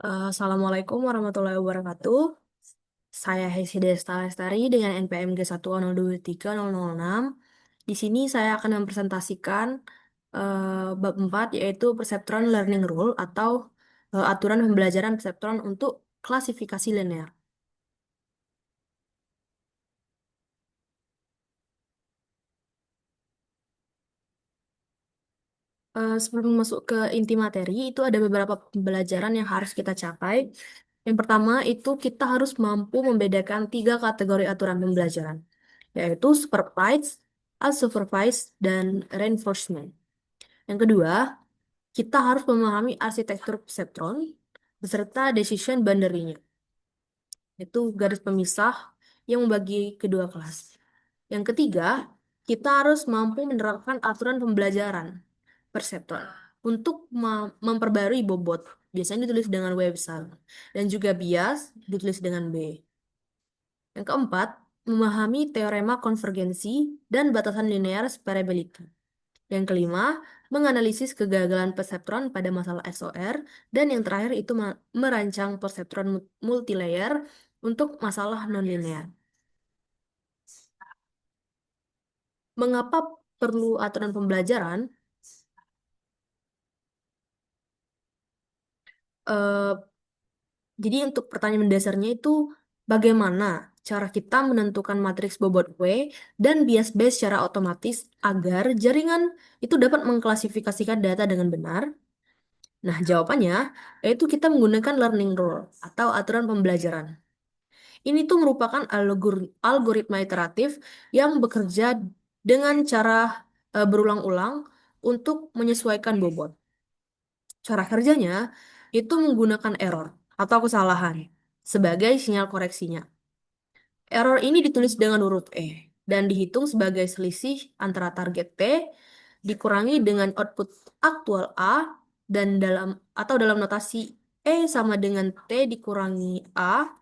Assalamualaikum warahmatullahi wabarakatuh. Saya Hesi Desta Lestari dengan NPM G1023006. Di sini saya akan mempresentasikan bab 4 yaitu Perceptron Learning Rule atau aturan pembelajaran perseptron untuk klasifikasi linear. Sebelum masuk ke inti materi, itu ada beberapa pembelajaran yang harus kita capai. Yang pertama itu kita harus mampu membedakan tiga kategori aturan pembelajaran, yaitu supervised, unsupervised, dan reinforcement. Yang kedua, kita harus memahami arsitektur perceptron beserta decision boundary-nya, itu garis pemisah yang membagi kedua kelas. Yang ketiga, kita harus mampu menerapkan aturan pembelajaran perseptron untuk memperbarui bobot. Biasanya ditulis dengan W besar. Dan juga bias ditulis dengan B. Yang keempat, memahami teorema konvergensi dan batasan linear separability. Yang kelima, menganalisis kegagalan perseptron pada masalah XOR. Dan yang terakhir itu merancang perseptron multilayer untuk masalah nonlinear. Mengapa perlu aturan pembelajaran? Eh, Jadi untuk pertanyaan mendasarnya itu bagaimana cara kita menentukan matriks bobot W dan bias B secara otomatis agar jaringan itu dapat mengklasifikasikan data dengan benar? Nah, jawabannya yaitu kita menggunakan learning rule atau aturan pembelajaran. Ini tuh merupakan algoritma iteratif yang bekerja dengan cara berulang-ulang untuk menyesuaikan bobot. Cara kerjanya itu menggunakan error atau kesalahan sebagai sinyal koreksinya. Error ini ditulis dengan huruf E dan dihitung sebagai selisih antara target T dikurangi dengan output aktual A dan dalam notasi E sama dengan T dikurangi A,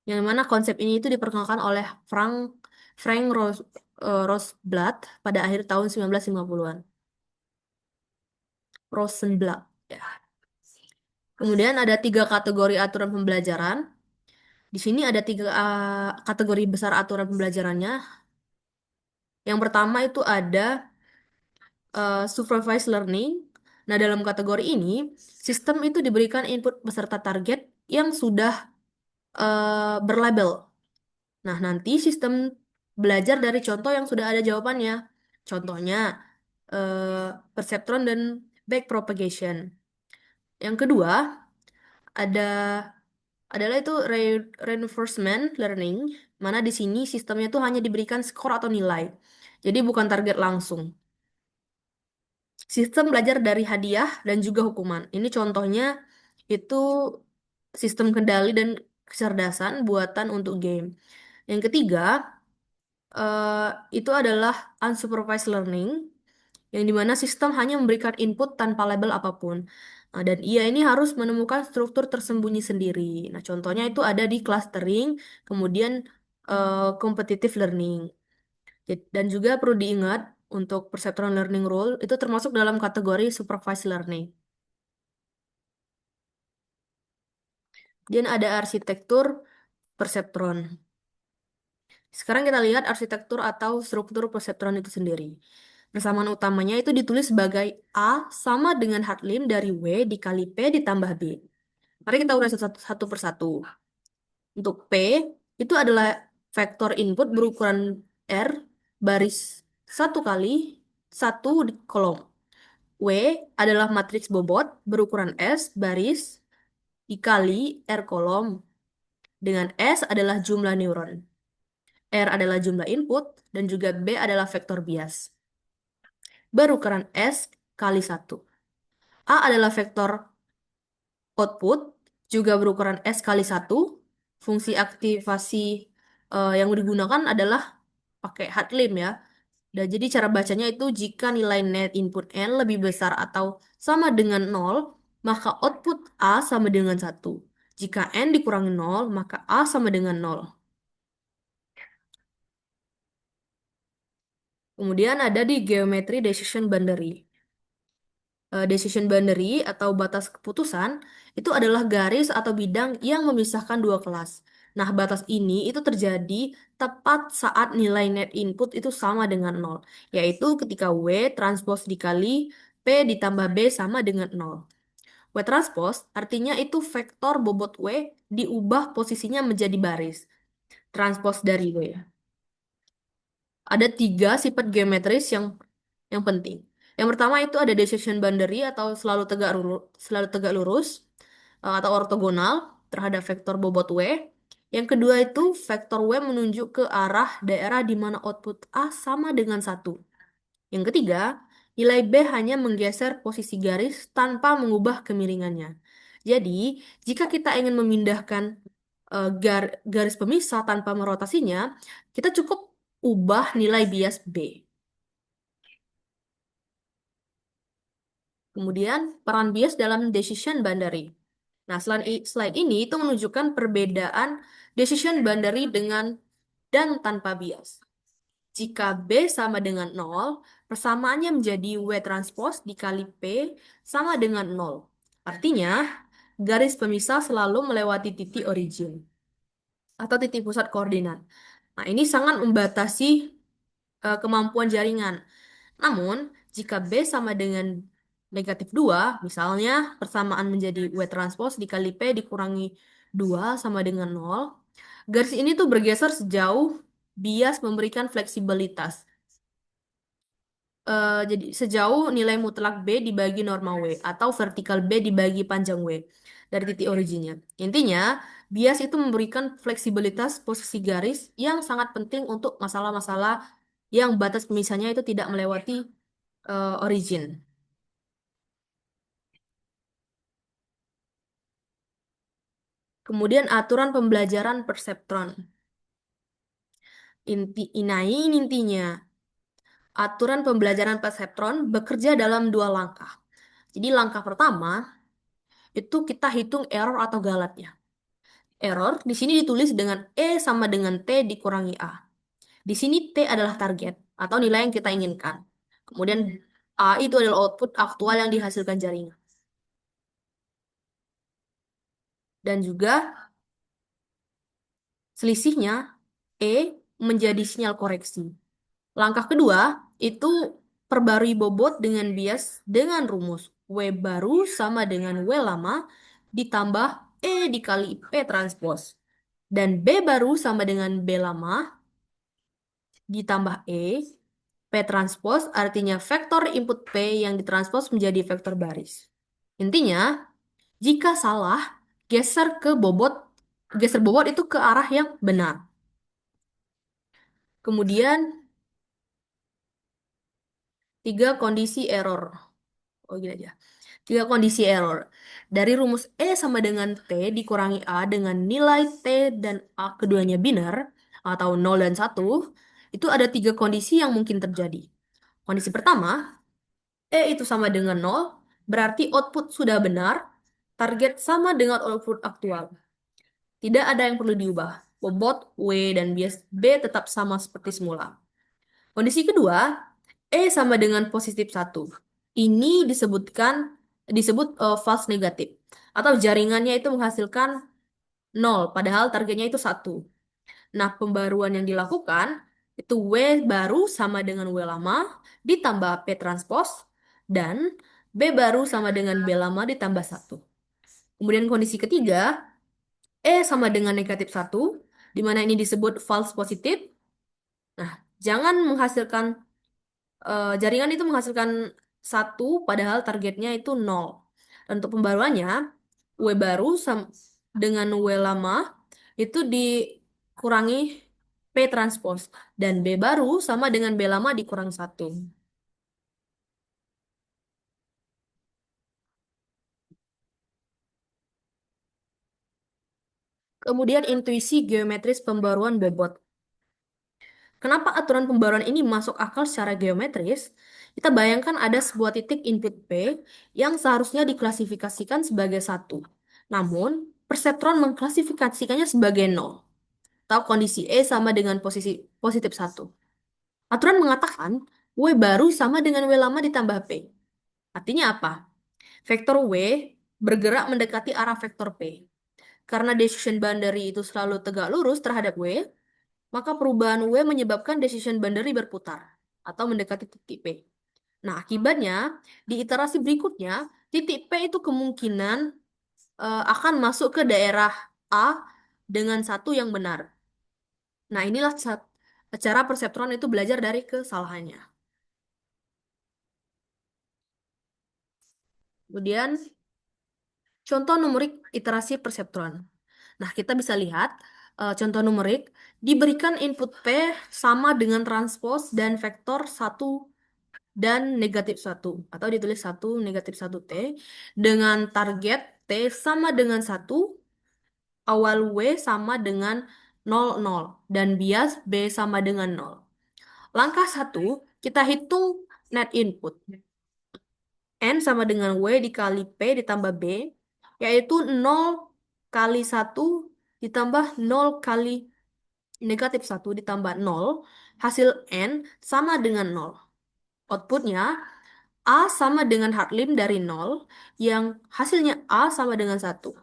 yang mana konsep ini itu diperkenalkan oleh Frank Rosenblatt pada akhir tahun 1950-an. Rosenblatt. Ya. Kemudian ada tiga kategori aturan pembelajaran. Di sini ada tiga kategori besar aturan pembelajarannya. Yang pertama itu ada supervised learning. Nah, dalam kategori ini, sistem itu diberikan input beserta target yang sudah berlabel. Nah, nanti sistem belajar dari contoh yang sudah ada jawabannya. Contohnya, perceptron dan backpropagation. Yang kedua, ada adalah itu reinforcement learning, mana di sini sistemnya tuh hanya diberikan skor atau nilai. Jadi bukan target langsung. Sistem belajar dari hadiah dan juga hukuman. Ini contohnya itu sistem kendali dan kecerdasan buatan untuk game. Yang ketiga, eh, itu adalah unsupervised learning, yang dimana sistem hanya memberikan input tanpa label apapun. Nah, dan ia ini harus menemukan struktur tersembunyi sendiri. Nah, contohnya itu ada di clustering, kemudian competitive learning. Dan juga perlu diingat, untuk perceptron learning rule itu termasuk dalam kategori supervised learning. Dan ada arsitektur perceptron. Sekarang kita lihat arsitektur atau struktur perseptron itu sendiri. Persamaan utamanya itu ditulis sebagai A sama dengan hard lim dari W dikali P ditambah B. Mari kita urai satu persatu. Untuk P, itu adalah vektor input berukuran R baris satu kali satu di kolom. W adalah matriks bobot berukuran S baris dikali R kolom. Dengan S adalah jumlah neuron. R adalah jumlah input, dan juga B adalah vektor bias. Berukuran S kali 1. A adalah vektor output, juga berukuran S kali 1. Fungsi aktivasi yang digunakan adalah pakai hardlim ya. Dan jadi cara bacanya itu jika nilai net input N lebih besar atau sama dengan 0, maka output A sama dengan 1. Jika N dikurangi 0, maka A sama dengan 0. Kemudian ada di geometri decision boundary. Decision boundary atau batas keputusan itu adalah garis atau bidang yang memisahkan dua kelas. Nah, batas ini itu terjadi tepat saat nilai net input itu sama dengan nol, yaitu ketika W transpose dikali P ditambah B sama dengan nol. W transpose artinya itu vektor bobot W diubah posisinya menjadi baris. Transpose dari W. Ada tiga sifat geometris yang penting. Yang pertama itu ada decision boundary atau selalu tegak lurus atau ortogonal terhadap vektor bobot W. Yang kedua itu vektor W menunjuk ke arah daerah di mana output A sama dengan satu. Yang ketiga, nilai B hanya menggeser posisi garis tanpa mengubah kemiringannya. Jadi, jika kita ingin memindahkan garis pemisah tanpa merotasinya, kita cukup ubah nilai bias B. Kemudian, peran bias dalam decision boundary. Nah, slide ini itu menunjukkan perbedaan decision boundary dengan dan tanpa bias. Jika B sama dengan nol, persamaannya menjadi W transpose dikali P sama dengan nol. Artinya, garis pemisah selalu melewati titik origin atau titik pusat koordinat. Nah, ini sangat membatasi kemampuan jaringan. Namun, jika B sama dengan -2, misalnya persamaan menjadi W transpose dikali P dikurangi 2 sama dengan nol, garis ini tuh bergeser sejauh bias memberikan fleksibilitas. Jadi sejauh nilai mutlak B dibagi norma W atau vertikal B dibagi panjang W dari titik originnya. Intinya, bias itu memberikan fleksibilitas posisi garis yang sangat penting untuk masalah-masalah yang batas pemisahnya itu tidak melewati origin. Kemudian aturan pembelajaran perseptron. Intinya, aturan pembelajaran perseptron bekerja dalam dua langkah. Jadi langkah pertama itu kita hitung error atau galatnya. Error di sini ditulis dengan E sama dengan T dikurangi A. Di sini T adalah target atau nilai yang kita inginkan. Kemudian A itu adalah output aktual yang dihasilkan jaringan. Dan juga selisihnya E menjadi sinyal koreksi. Langkah kedua itu perbarui bobot dengan bias dengan rumus W baru sama dengan W lama ditambah E dikali P transpose. Dan B baru sama dengan B lama ditambah P transpose artinya vektor input P yang ditranspos menjadi vektor baris. Intinya, jika salah, geser ke bobot, geser bobot itu ke arah yang benar. Kemudian, tiga kondisi error. Oh, gini aja. Tiga kondisi error. Dari rumus E sama dengan T dikurangi A dengan nilai T dan A keduanya binar, atau 0 dan 1, itu ada tiga kondisi yang mungkin terjadi. Kondisi pertama, E itu sama dengan 0, berarti output sudah benar, target sama dengan output aktual. Tidak ada yang perlu diubah. Bobot, W, dan bias B tetap sama seperti semula. Kondisi kedua, E sama dengan positif 1. Ini disebut false negatif. Atau jaringannya itu menghasilkan 0, padahal targetnya itu 1. Nah, pembaruan yang dilakukan itu W baru sama dengan W lama ditambah P transpose dan B baru sama dengan B lama ditambah 1. Kemudian kondisi ketiga, E sama dengan -1, di mana ini disebut false positif. Nah, jangan menghasilkan jaringan itu menghasilkan 1 padahal targetnya itu 0. Dan untuk pembaruannya, W baru dengan W lama itu dikurangi P transpose. Dan B baru sama dengan B lama dikurang 1. Kemudian intuisi geometris pembaruan bobot. Kenapa aturan pembaruan ini masuk akal secara geometris? Kita bayangkan ada sebuah titik input P yang seharusnya diklasifikasikan sebagai 1. Namun, perseptron mengklasifikasikannya sebagai 0, atau kondisi E sama dengan posisi positif 1. Aturan mengatakan W baru sama dengan W lama ditambah P. Artinya apa? Vektor W bergerak mendekati arah vektor P. Karena decision boundary itu selalu tegak lurus terhadap W, maka perubahan W menyebabkan decision boundary berputar atau mendekati titik P. Nah, akibatnya di iterasi berikutnya, titik P itu kemungkinan akan masuk ke daerah A dengan satu yang benar. Nah, inilah cara perseptron itu belajar dari kesalahannya. Kemudian, contoh numerik iterasi perseptron. Nah, kita bisa lihat contoh numerik diberikan input P sama dengan transpose dan vektor satu dan negatif satu atau ditulis satu negatif satu T dengan target T sama dengan satu, awal W sama dengan 00 dan bias B sama dengan 0. Langkah satu, kita hitung net input. N sama dengan W dikali P ditambah B, yaitu 0 kali satu ditambah 0 kali negatif satu ditambah 0, hasil N sama dengan 0. Outputnya, A sama dengan hard limit dari 0, yang hasilnya A sama dengan satu.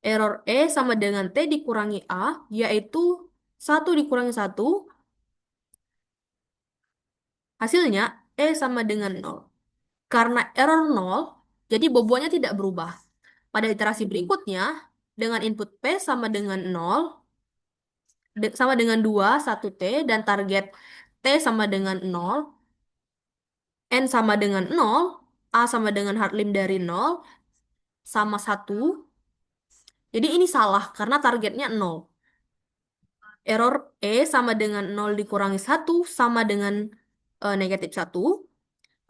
Error E sama dengan T dikurangi A, yaitu satu dikurangi satu, hasilnya E sama dengan 0. Karena error 0, jadi bobotnya tidak berubah. Pada iterasi berikutnya, dengan input P sama dengan 0, sama dengan 2, 1T, dan target T sama dengan 0, N sama dengan 0, A sama dengan hard limit dari 0, sama 1. Jadi ini salah karena targetnya 0. Error E sama dengan 0 dikurangi 1 sama dengan negatif 1.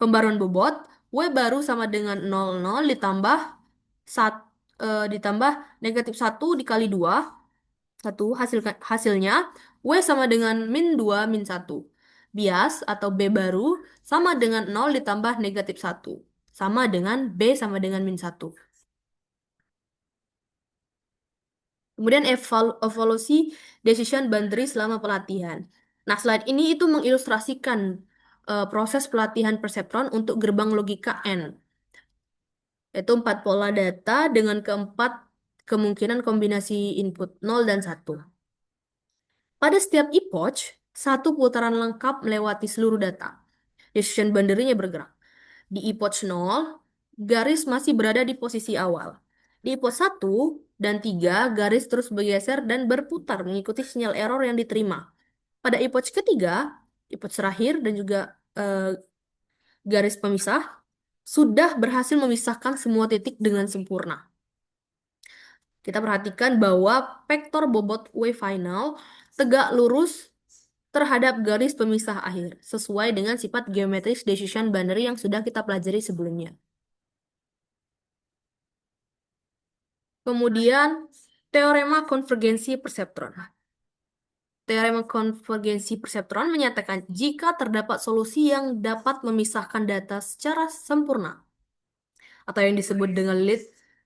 Pembaruan bobot, W baru sama dengan 00 ditambah ditambah negatif 1 dikali 2. Hasilnya, W sama dengan min 2 min 1. Bias atau B baru sama dengan 0 ditambah negatif 1. Sama dengan B sama dengan min 1. Kemudian evaluasi decision boundary selama pelatihan. Nah, slide ini itu mengilustrasikan proses pelatihan perseptron untuk gerbang logika N. Yaitu 4 pola data dengan keempat kemungkinan kombinasi input 0 dan 1. Pada setiap epoch, satu putaran lengkap melewati seluruh data. Decision boundary-nya bergerak. Di epoch 0, garis masih berada di posisi awal. Di epoch 1 dan 3, garis terus bergeser dan berputar mengikuti sinyal error yang diterima. Pada epoch ketiga, epoch terakhir dan juga garis pemisah, sudah berhasil memisahkan semua titik dengan sempurna. Kita perhatikan bahwa vektor bobot W final tegak lurus terhadap garis pemisah akhir, sesuai dengan sifat geometris decision boundary yang sudah kita pelajari sebelumnya. Kemudian, teorema konvergensi perseptron. Teorema konvergensi perseptron menyatakan jika terdapat solusi yang dapat memisahkan data secara sempurna, atau yang disebut dengan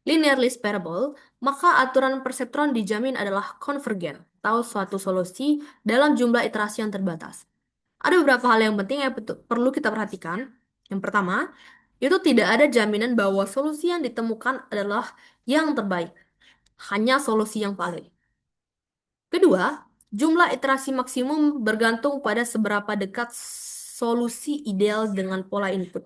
linear least parable, maka aturan perseptron dijamin adalah konvergen, atau suatu solusi dalam jumlah iterasi yang terbatas. Ada beberapa hal yang penting yang perlu kita perhatikan. Yang pertama, itu tidak ada jaminan bahwa solusi yang ditemukan adalah yang terbaik, hanya solusi yang valid. Kedua, jumlah iterasi maksimum bergantung pada seberapa dekat solusi ideal dengan pola input.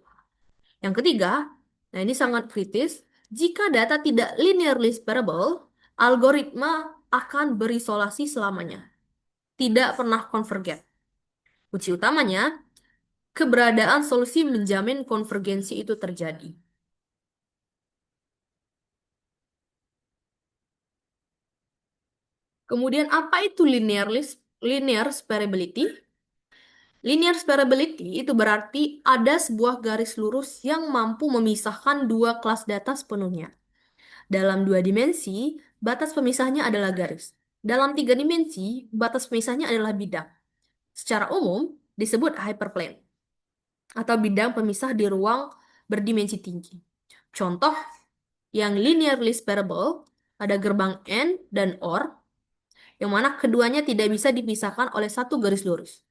Yang ketiga, nah ini sangat kritis, jika data tidak linearly separable, algoritma akan berisolasi selamanya, tidak pernah konvergen. Kunci utamanya, keberadaan solusi menjamin konvergensi itu terjadi. Kemudian apa itu linear separability? Linear separability itu berarti ada sebuah garis lurus yang mampu memisahkan dua kelas data sepenuhnya. Dalam dua dimensi, batas pemisahnya adalah garis. Dalam tiga dimensi, batas pemisahnya adalah bidang. Secara umum, disebut hyperplane, atau bidang pemisah di ruang berdimensi tinggi. Contoh yang linearly separable pada gerbang N dan OR, yang mana keduanya tidak bisa dipisahkan oleh satu garis lurus.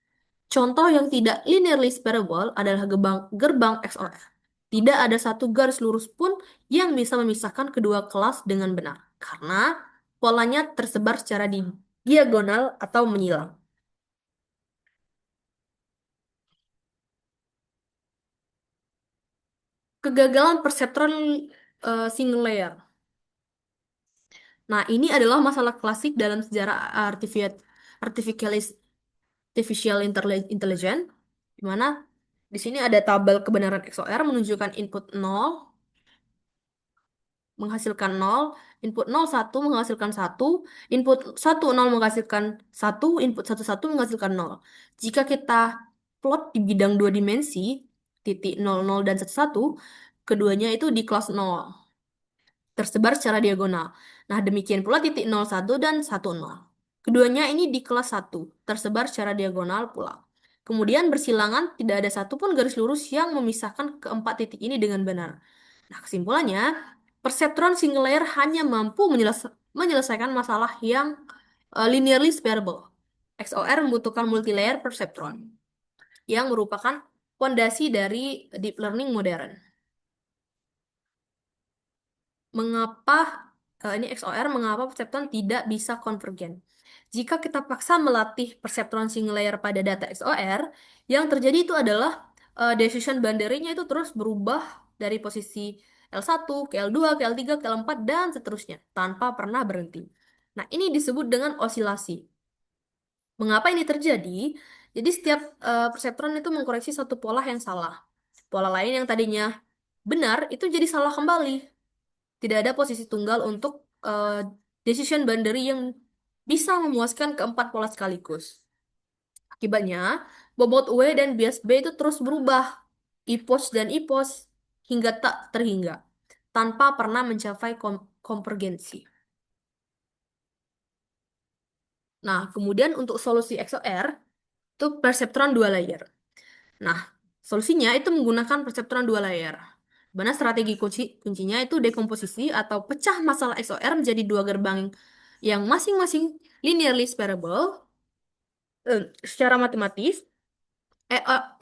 Contoh yang tidak linearly separable adalah gerbang XOR. Tidak ada satu garis lurus pun yang bisa memisahkan kedua kelas dengan benar, karena polanya tersebar secara diagonal atau menyilang. Kegagalan perseptron single layer. Nah, ini adalah masalah klasik dalam sejarah artificial, intelligence, di mana di sini ada tabel kebenaran XOR menunjukkan input 0 menghasilkan 0, input 0 1 menghasilkan 1, input 1 0 menghasilkan 1, input 1 1 menghasilkan 0. Jika kita plot di bidang dua dimensi, titik 0 0 dan 1 1, keduanya itu di kelas 0, tersebar secara diagonal. Nah, demikian pula titik 01 dan 10. Keduanya ini di kelas 1, tersebar secara diagonal pula. Kemudian bersilangan, tidak ada satupun garis lurus yang memisahkan keempat titik ini dengan benar. Nah, kesimpulannya, perseptron single layer hanya mampu menyelesaikan masalah yang linearly separable. XOR membutuhkan multilayer perseptron, yang merupakan fondasi dari deep learning modern. Mengapa ini XOR, mengapa perseptron tidak bisa konvergen? Jika kita paksa melatih perseptron single layer pada data XOR, yang terjadi itu adalah decision boundary-nya itu terus berubah dari posisi L1 ke L2, ke L3, ke L4, dan seterusnya, tanpa pernah berhenti. Nah, ini disebut dengan osilasi. Mengapa ini terjadi? Jadi setiap perseptron itu mengkoreksi satu pola yang salah. Pola lain yang tadinya benar, itu jadi salah kembali. Tidak ada posisi tunggal untuk decision boundary yang bisa memuaskan keempat pola sekaligus. Akibatnya, bobot W dan bias B itu terus berubah, IPOS dan IPOS, hingga tak terhingga, tanpa pernah mencapai konvergensi. Nah, kemudian untuk solusi XOR, itu perseptron dua layer. Nah, solusinya itu menggunakan perseptron dua layer. Mana strategi kuncinya itu dekomposisi atau pecah masalah XOR menjadi dua gerbang yang masing-masing linearly separable secara matematis.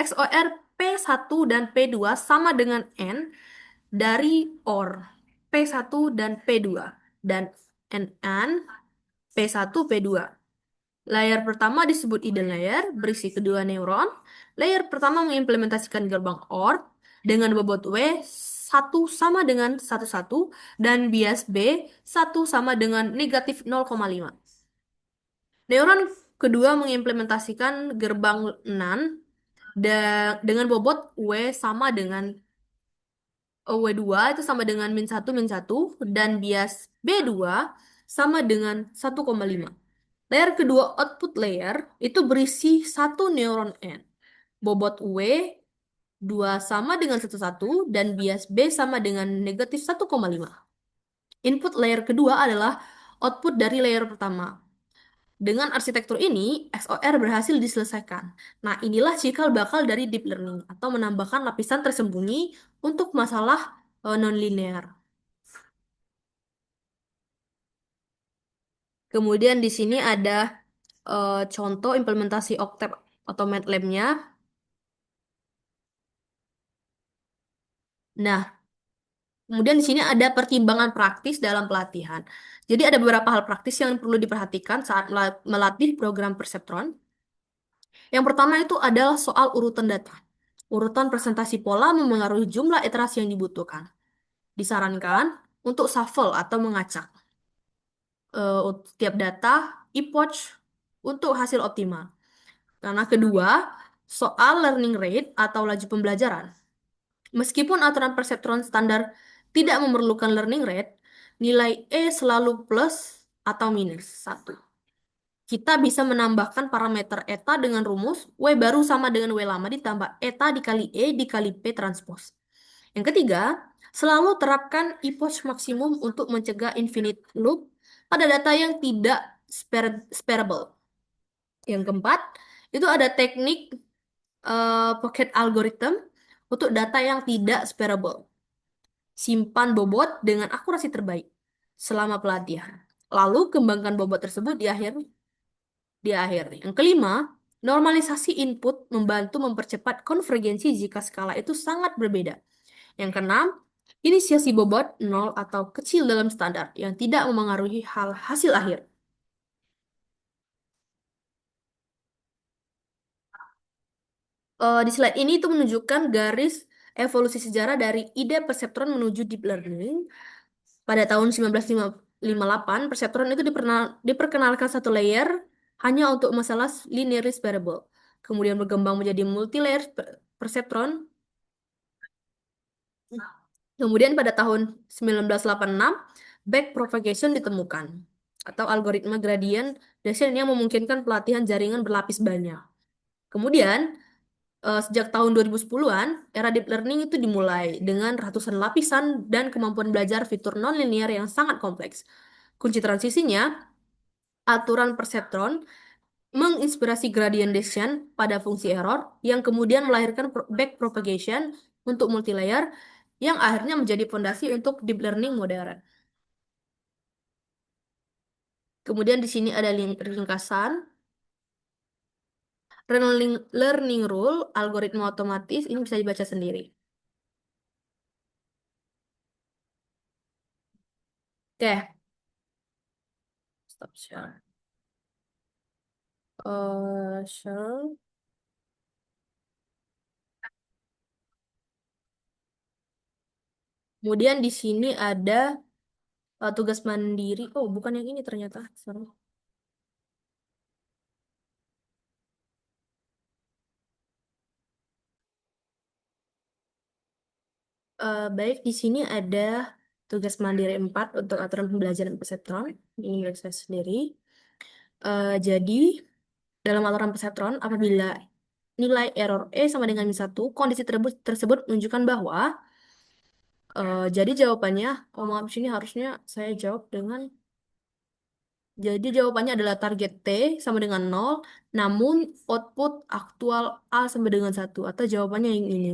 XOR P1 dan P2 sama dengan N dari OR P1 dan P2 dan NN P1 P2. Layer pertama disebut hidden layer, berisi kedua neuron. Layer pertama mengimplementasikan gerbang OR dengan bobot W 1 sama dengan 1,1 dan bias B 1 sama dengan negatif 0,5. Neuron kedua mengimplementasikan gerbang NAND dengan bobot W sama dengan W2 itu sama dengan min 1 min 1 dan bias B2 sama dengan 1,5. Layer kedua output layer itu berisi satu neuron N. Bobot W 2 sama dengan 1,1 dan bias B sama dengan negatif 1,5. Input layer kedua adalah output dari layer pertama. Dengan arsitektur ini, XOR berhasil diselesaikan. Nah, inilah cikal bakal dari deep learning atau menambahkan lapisan tersembunyi untuk masalah nonlinear. Kemudian di sini ada contoh implementasi Octave Automate Lab-nya. Nah, kemudian di sini ada pertimbangan praktis dalam pelatihan. Jadi ada beberapa hal praktis yang perlu diperhatikan saat melatih program perceptron. Yang pertama itu adalah soal urutan data. Urutan presentasi pola memengaruhi jumlah iterasi yang dibutuhkan. Disarankan untuk shuffle atau mengacak setiap data, ePOC untuk hasil optimal. Karena kedua, soal learning rate atau laju pembelajaran. Meskipun aturan perseptron standar tidak memerlukan learning rate, nilai E selalu plus atau minus 1. Kita bisa menambahkan parameter eta dengan rumus W baru sama dengan W lama ditambah eta dikali E dikali P transpose. Yang ketiga, selalu terapkan ePOC maksimum untuk mencegah infinite loop pada data yang tidak sparable. Yang keempat, itu ada teknik pocket algorithm untuk data yang tidak sparable. Simpan bobot dengan akurasi terbaik selama pelatihan. Lalu kembangkan bobot tersebut di akhir. Yang kelima, normalisasi input membantu mempercepat konvergensi jika skala itu sangat berbeda. Yang keenam, inisiasi bobot nol atau kecil dalam standar yang tidak memengaruhi hasil akhir. Di slide ini itu menunjukkan garis evolusi sejarah dari ide perseptron menuju deep learning. Pada tahun 1958, perseptron itu diperkenalkan satu layer hanya untuk masalah linearis variable. Kemudian berkembang menjadi multi-layer perseptron. Kemudian pada tahun 1986, backpropagation ditemukan, atau algoritma gradient descent yang memungkinkan pelatihan jaringan berlapis banyak. Kemudian, sejak tahun 2010-an, era deep learning itu dimulai dengan ratusan lapisan dan kemampuan belajar fitur nonlinear yang sangat kompleks. Kunci transisinya, aturan perseptron menginspirasi gradient descent pada fungsi error yang kemudian melahirkan backpropagation untuk multilayer yang akhirnya menjadi fondasi untuk deep learning modern. Kemudian di sini ada ringkasan. Learning rule, algoritma otomatis, ini bisa dibaca sendiri. Oke, stop share. Share. Kemudian di sini ada tugas mandiri. Oh, bukan yang ini ternyata. Sorry. Baik, di sini ada tugas mandiri 4 untuk aturan pembelajaran perseptron. Ini milik saya sendiri. Jadi, dalam aturan perseptron, apabila nilai error E sama dengan min 1, kondisi tersebut menunjukkan bahwa, jadi jawabannya, oh maaf, di sini harusnya saya jawab dengan, jadi jawabannya adalah target T sama dengan 0, namun output aktual A sama dengan 1, atau jawabannya yang ini.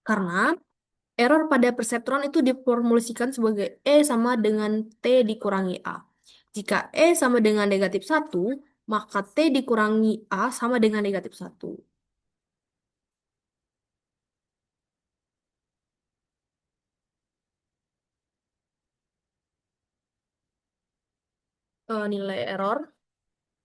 Karena error pada perseptron itu diformulasikan sebagai E sama dengan T dikurangi A. Jika E sama dengan negatif 1, maka T dikurangi A sama dengan negatif 1. Nilai error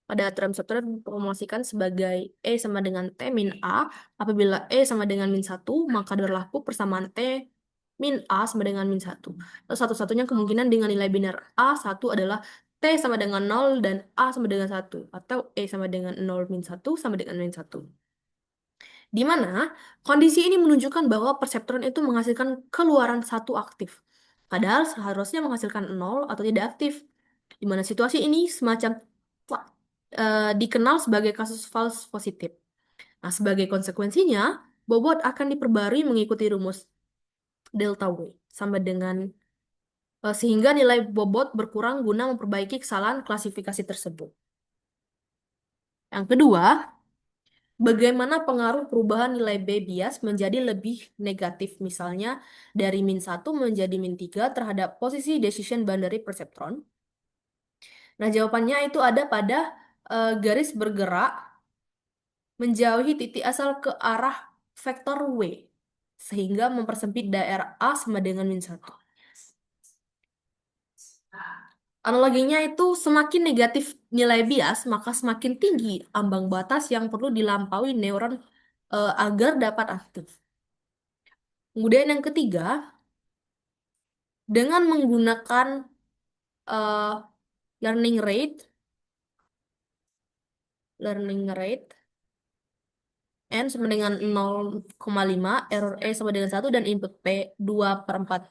pada aturan perseptron diformulasikan sebagai E sama dengan T min A. Apabila E sama dengan min 1, maka berlaku persamaan T min A sama dengan min 1. Lalu satu-satunya kemungkinan dengan nilai biner A1 adalah T sama dengan 0 dan A sama dengan 1. Atau E sama dengan 0 min 1 sama dengan min 1. Di mana kondisi ini menunjukkan bahwa perseptron itu menghasilkan keluaran satu aktif. Padahal seharusnya menghasilkan nol atau tidak aktif. Di mana situasi ini semacam dikenal sebagai kasus false positif. Nah, sebagai konsekuensinya, bobot akan diperbarui mengikuti rumus delta W sama dengan sehingga nilai bobot berkurang guna memperbaiki kesalahan klasifikasi tersebut. Yang kedua, bagaimana pengaruh perubahan nilai B bias menjadi lebih negatif, misalnya dari min 1 menjadi min 3 terhadap posisi decision boundary perceptron? Nah, jawabannya itu ada pada garis bergerak menjauhi titik asal ke arah vektor W, sehingga mempersempit daerah A sama dengan min 1. Analoginya itu semakin negatif nilai bias, maka semakin tinggi ambang batas yang perlu dilampaui neuron agar dapat aktif. Kemudian yang ketiga, dengan menggunakan eh, learning rate, learning rate N sama dengan 0,5, error E sama dengan 1, dan input P 2/4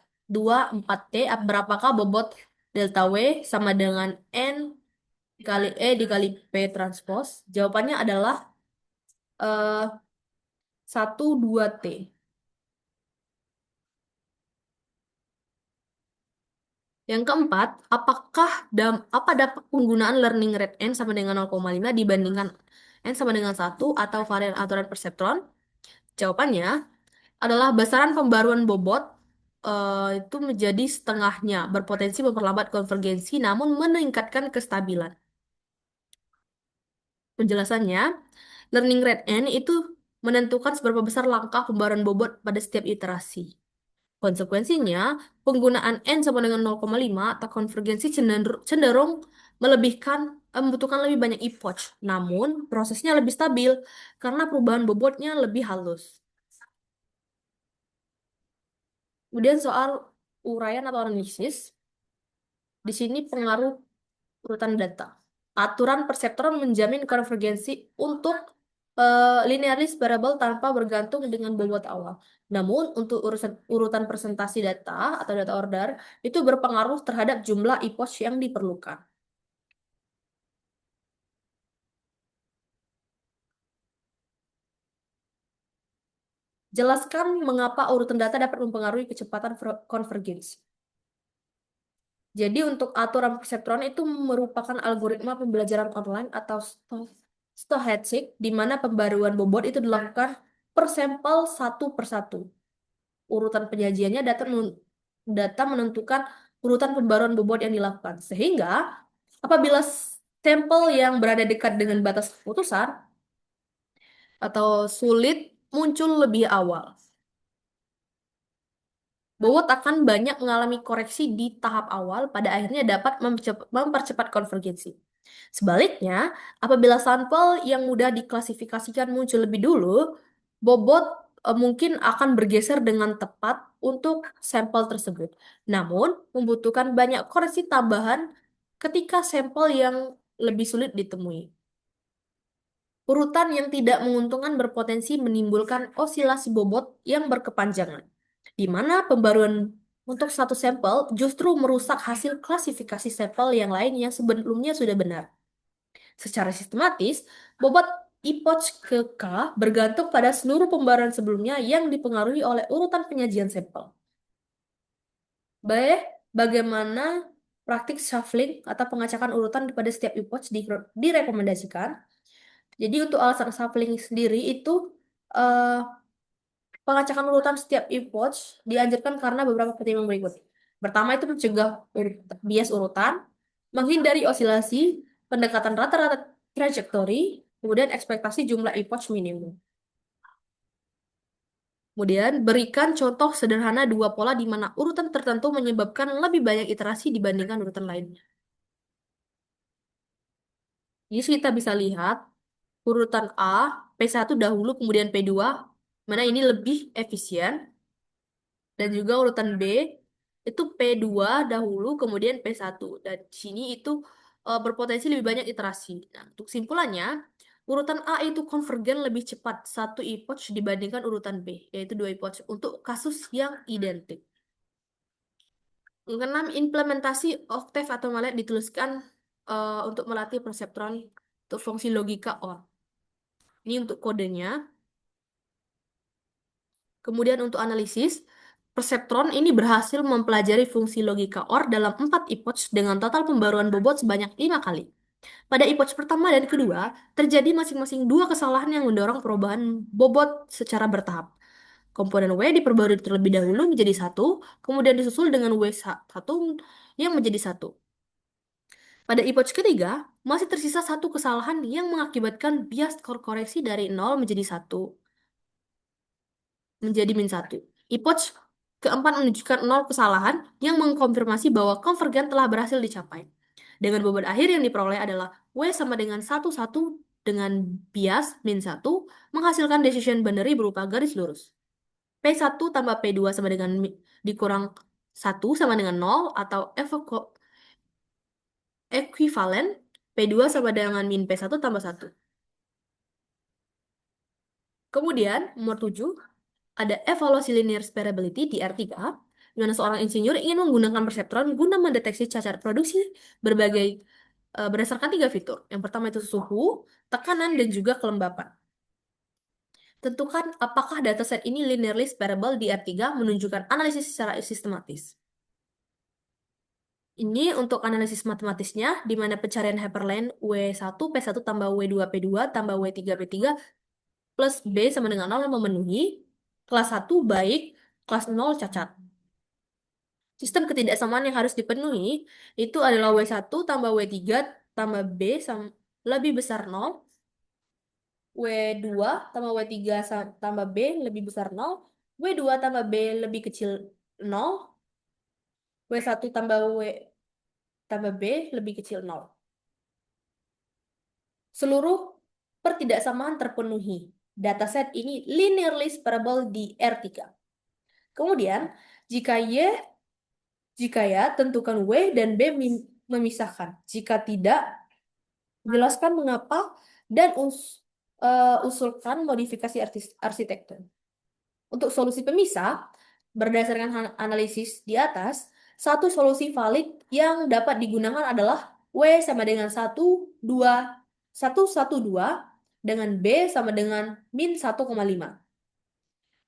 T, berapakah bobot delta W sama dengan N dikali E dikali P transpose? Jawabannya adalah eh, 1, 2 T. Yang keempat, apa dampak penggunaan learning rate N sama dengan 0,5 dibandingkan N sama dengan 1 atau varian aturan perseptron? Jawabannya adalah besaran pembaruan bobot itu menjadi setengahnya, berpotensi memperlambat konvergensi namun meningkatkan kestabilan. Penjelasannya, Learning rate N itu menentukan seberapa besar langkah pembaruan bobot pada setiap iterasi. Konsekuensinya, penggunaan N sama dengan 0,5 atau konvergensi cenderung membutuhkan lebih banyak epoch. Namun, prosesnya lebih stabil karena perubahan bobotnya lebih halus. Kemudian soal uraian atau analisis, di sini pengaruh urutan data. Aturan perseptron menjamin konvergensi untuk linearis variable tanpa bergantung dengan bobot awal. Namun, untuk urutan presentasi data atau data order, itu berpengaruh terhadap jumlah epoch yang diperlukan. Jelaskan mengapa urutan data dapat mempengaruhi kecepatan konvergensi. Jadi untuk aturan perseptron itu merupakan algoritma pembelajaran online atau stochastic di mana pembaruan bobot itu dilakukan per sampel satu per satu. Urutan penyajiannya data menentukan urutan pembaruan bobot yang dilakukan. Sehingga apabila sampel yang berada dekat dengan batas keputusan atau sulit muncul lebih awal. Bobot akan banyak mengalami koreksi di tahap awal, pada akhirnya dapat mempercepat konvergensi. Sebaliknya, apabila sampel yang mudah diklasifikasikan muncul lebih dulu, bobot mungkin akan bergeser dengan tepat untuk sampel tersebut. Namun, membutuhkan banyak koreksi tambahan ketika sampel yang lebih sulit ditemui. Urutan yang tidak menguntungkan berpotensi menimbulkan osilasi bobot yang berkepanjangan, di mana pembaruan untuk satu sampel justru merusak hasil klasifikasi sampel yang lain yang sebelumnya sudah benar. Secara sistematis, bobot epoch ke K bergantung pada seluruh pembaruan sebelumnya yang dipengaruhi oleh urutan penyajian sampel. B. Bagaimana praktik shuffling atau pengacakan urutan pada setiap epoch direkomendasikan. Jadi untuk alasan shuffling sendiri itu eh, pengacakan urutan setiap epoch dianjurkan karena beberapa pertimbangan berikut. Pertama itu mencegah bias urutan, menghindari osilasi, pendekatan rata-rata trajektori, kemudian ekspektasi jumlah epoch minimum. Kemudian berikan contoh sederhana dua pola di mana urutan tertentu menyebabkan lebih banyak iterasi dibandingkan urutan lainnya. Jadi kita bisa lihat urutan A, P1 dahulu kemudian P2, mana ini lebih efisien. Dan juga urutan B itu P2 dahulu kemudian P1. Dan di sini itu berpotensi lebih banyak iterasi. Nah, untuk kesimpulannya, urutan A itu konvergen lebih cepat satu epoch dibandingkan urutan B, yaitu dua epoch untuk kasus yang identik. Keenam, implementasi Octave atau Malet dituliskan untuk melatih perseptron untuk fungsi logika OR. Ini untuk kodenya. Kemudian untuk analisis, perseptron ini berhasil mempelajari fungsi logika OR dalam 4 epoch dengan total pembaruan bobot sebanyak 5 kali. Pada epoch pertama dan kedua, terjadi masing-masing dua kesalahan yang mendorong perubahan bobot secara bertahap. Komponen W diperbarui terlebih dahulu menjadi satu, kemudian disusul dengan W1 yang menjadi satu. Pada epoch ketiga, masih tersisa satu kesalahan yang mengakibatkan bias koreksi dari 0 menjadi 1 menjadi min 1. Epoch keempat menunjukkan 0 kesalahan yang mengkonfirmasi bahwa konvergen telah berhasil dicapai. Dengan bobot akhir yang diperoleh adalah W sama dengan 1,1 dengan bias min 1 menghasilkan decision binary berupa garis lurus. P1 tambah P2 sama dengan dikurang 1 sama dengan 0 atau ekuivalen P2 sama dengan min P1 tambah 1. Kemudian, nomor 7, ada evaluasi linear sparability di R3, di mana seorang insinyur ingin menggunakan perseptron guna mendeteksi cacat produksi berdasarkan 3 fitur. Yang pertama itu suhu, tekanan, dan juga kelembapan. Tentukan apakah dataset ini linearly sparable di R3 menunjukkan analisis secara sistematis. Ini untuk analisis matematisnya, di mana pencarian hyperlane W1 P1 tambah W2 P2 tambah W3 P3 plus B sama dengan 0 memenuhi, kelas 1 baik, kelas 0 cacat. Sistem ketidaksamaan yang harus dipenuhi itu adalah W1 tambah W3 tambah B sama lebih besar 0 W2 tambah W3 tambah B lebih besar nol, W2 tambah B lebih kecil nol, W1 tambah W tambah B lebih kecil nol. Seluruh pertidaksamaan terpenuhi. Dataset ini linearly separable di R3. Kemudian, jika Y, jika ya, tentukan W dan B memisahkan. Jika tidak, jelaskan mengapa dan usulkan modifikasi arsitektur. Untuk solusi pemisah, berdasarkan analisis di atas, satu solusi valid yang dapat digunakan adalah W sama dengan 1, 2, 1, 1, 2 dengan B sama dengan -1,5.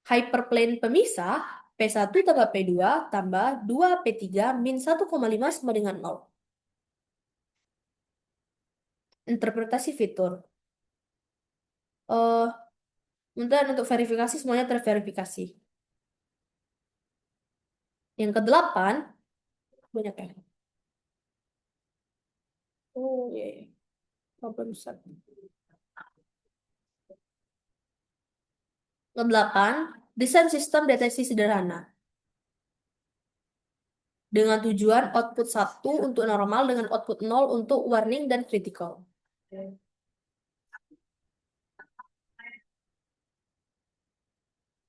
Hyperplane pemisah P1 tambah P2 tambah 2P3 -1,5 sama dengan 0. Interpretasi fitur. Eh, Bentar, untuk verifikasi semuanya terverifikasi. Yang kedelapan, banyak ya. Oh, iya, iya. Problem set. Kedelapan, desain sistem deteksi sederhana. Dengan tujuan output 1 untuk normal dengan output 0 untuk warning dan critical.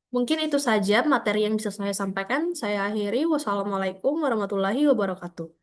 Mungkin itu saja materi yang bisa saya sampaikan. Saya akhiri. Wassalamualaikum warahmatullahi wabarakatuh.